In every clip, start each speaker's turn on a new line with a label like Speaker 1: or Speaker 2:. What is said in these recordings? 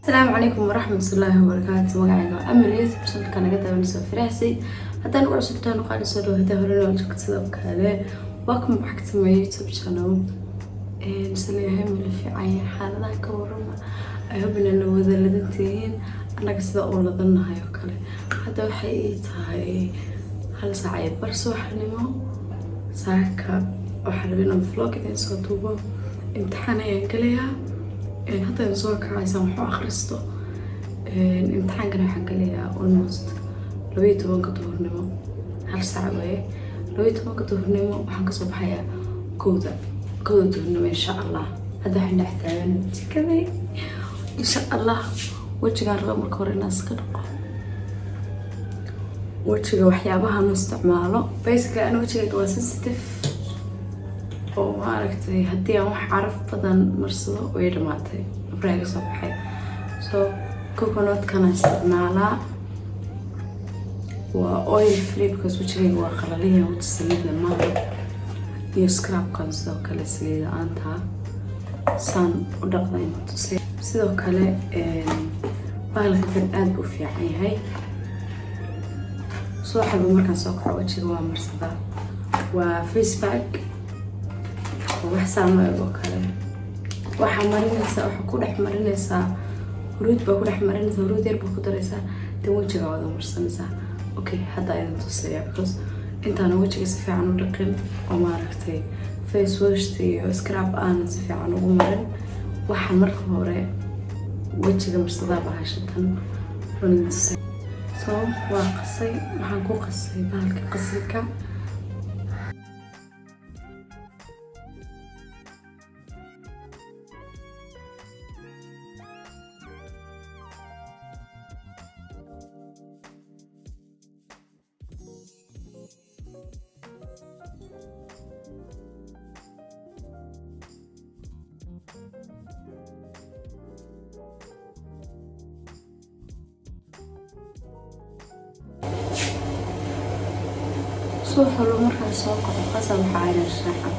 Speaker 1: السلام عليكم ورحمة الله وبركاته. مقعد أمل يوتيوب كان قد ونسوي فراسي حتى نقول سبتان وقال سلوه ده هرنا وجهك سلوك هذا واكم بحكت ما يوتيوب شانو نسلي هم اللي في عين حالة كورما أهبنا إنه هذا اللي دنتين أنا قصد أقول ظنها يوكله هذا الحقيقة هاي هل ساعة برسو حنمو ساكا وحربنا فلوك إذا صوتوبه امتحان ينقليها هذا نزور كعايزة محو أخرسته امتحان كنا حنقليها almost لو يتوقع ظهرنمو هل ساعة ويه لو يتوقع ظهرنمو وحنقصوا بحياة كودة ظهرنمو إن شاء الله هذا حنا نحتاجه كذي إن شاء الله وجهي رغم كور الناس كنقو وجهي وحيابها نستعماله basically أنا وجهي جوا sensitive وما ركتي هدي أنا عارف بدن مرسله ويرماتي بريء صباحي so كوكونات كان استعمالها وأويل فري because وجهي جوا خلالية وتسليد الماء يسكراب كان سدوا كله سليد أنتها سان ودقنين تسليد سدوا كله بالك كان أدب في عيني صاحب مركز سوق وجهي جوا مرسله وفيس باك وحسام وكله وحمرينسا وحكون حمرينسا ورود بكون حمرينسا ورود يربو كدرسا توجه هذا مرسنسا اوكي هذا ايضا تصير because انت انا وجهي سفي عن رقم وما ركتي فيس وشتي سكراب انا سفي عن ومرن waxaan marka hore wajiga marsada bahashatan running so waa qasay waxaan ku qasay bahalka qasilka صوح له مرة سوق وقصب على الشعب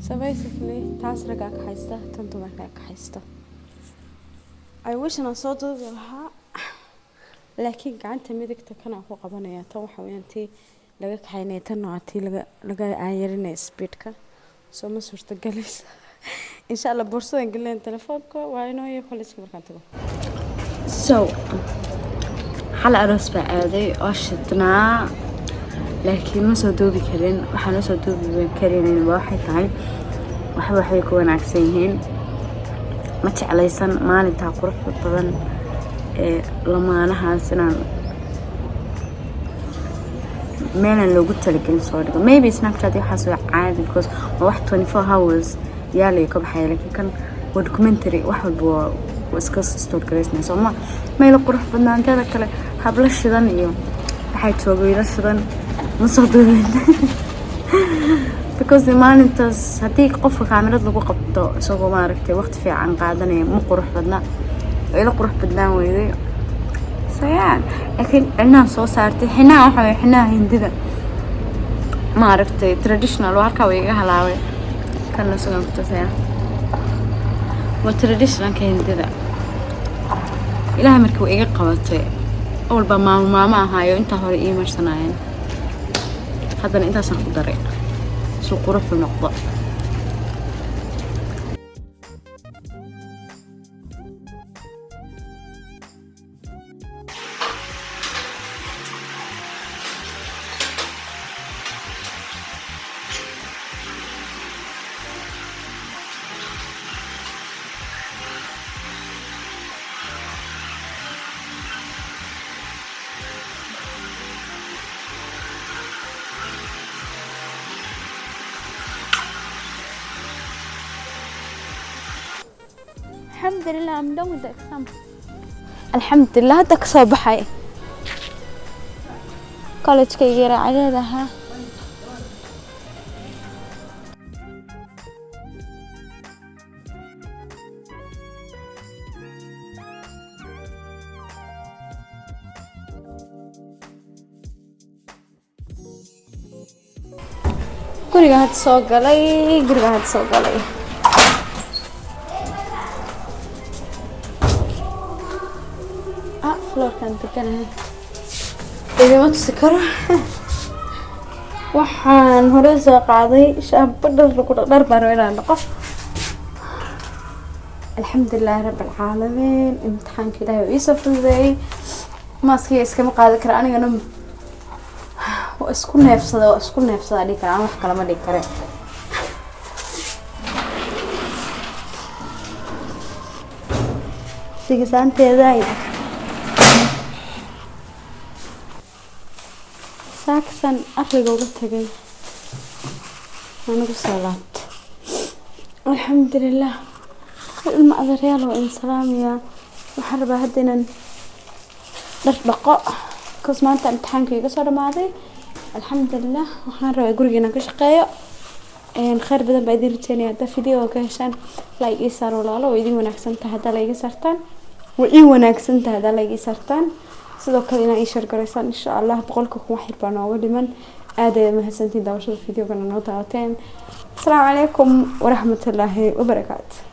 Speaker 1: So basically taas ragaa ka haysta tan dumarkaa ka haysta I wish inaan soo duubi lahaa laakiin gacanta midigta kana ku qabanaya tan waxa weeyaan tii laga kaxaynay tan waa tii laga ayarinay speedka soo ma suurta galaysa insha Allah boorsadan galeen telefoonka waa inoo iyo police markaan tago so xal aroos baa aaday oo shidnaa laakiin ma soo duubi karin waxaan soo duubi karin waxay tahay waxay ku wanaagsan yihiin ma jeclaysan maalinta quruxda badan ee lamaanahaas inaan meelan loogu talagelin soo dhigo maybe Snapchat waxaas waa caadi because wax 24 hours yaalay ka baxay laakiin kan waa documentary wax walba waa iska story gareysnaa soo ma meel qurux badnaanteeda kale habla shidan iyo waxay joogayla shidan ma soo duubin because maalintaas haddii qofka kaamirad lagu qabto isagoo maaragtay waqti fiican qaadanaya ma qurux badna ila qurux badnaan weyday sayaan laakiin inaan soo saartay xinaa waxa way xinaa hindida maaragtay traditional halka way iga halaaway kan soo qabtay waa traditional ka hindida ilaahay markii uu iga qabatay walba maama ahaayo inta hore ii marsanayeen haddana intaasaan ku daray soo qurux noqdo الحمد لله I'm done with the exam الحمد لله هذا كسب حي college كي يرى عليها guriga had soo galay فلور كانت كنا إذا ما تسكر وحن هرزة قاضي شاب بدر كل ضربة ولا نقف الحمد لله رب العالمين امتحان كده يوسف زي ما سكيس كم قاعدة كراني أنا واسكون نفسه عليك أنا أحكي لما ديك كره سيجسان تزايد ساكسن أخرج وقتها أنا بصلات الحمد لله المقدر يلا وإن سلام يا محربة هدنا نربقاء كوز ما أنت امتحان كي قصر معي الحمد لله وحنا قرينا كشقايا إن خير بدن بعدين التاني هذا فيديو كهشان لايك يسار ولا لا ويدين وناكسنت هذا لايك سرتان وإيه وناكسنت هذا لايك سرتان sidoo kale inaa ii share garaysaan insha Allah boqolka kuma xirbaan oo dhiman aad ay mahadsantiin daawashada fiidiyogan noo daawateen. Assalaamu calaykum wa rahmatullaahi wa barakaatuh.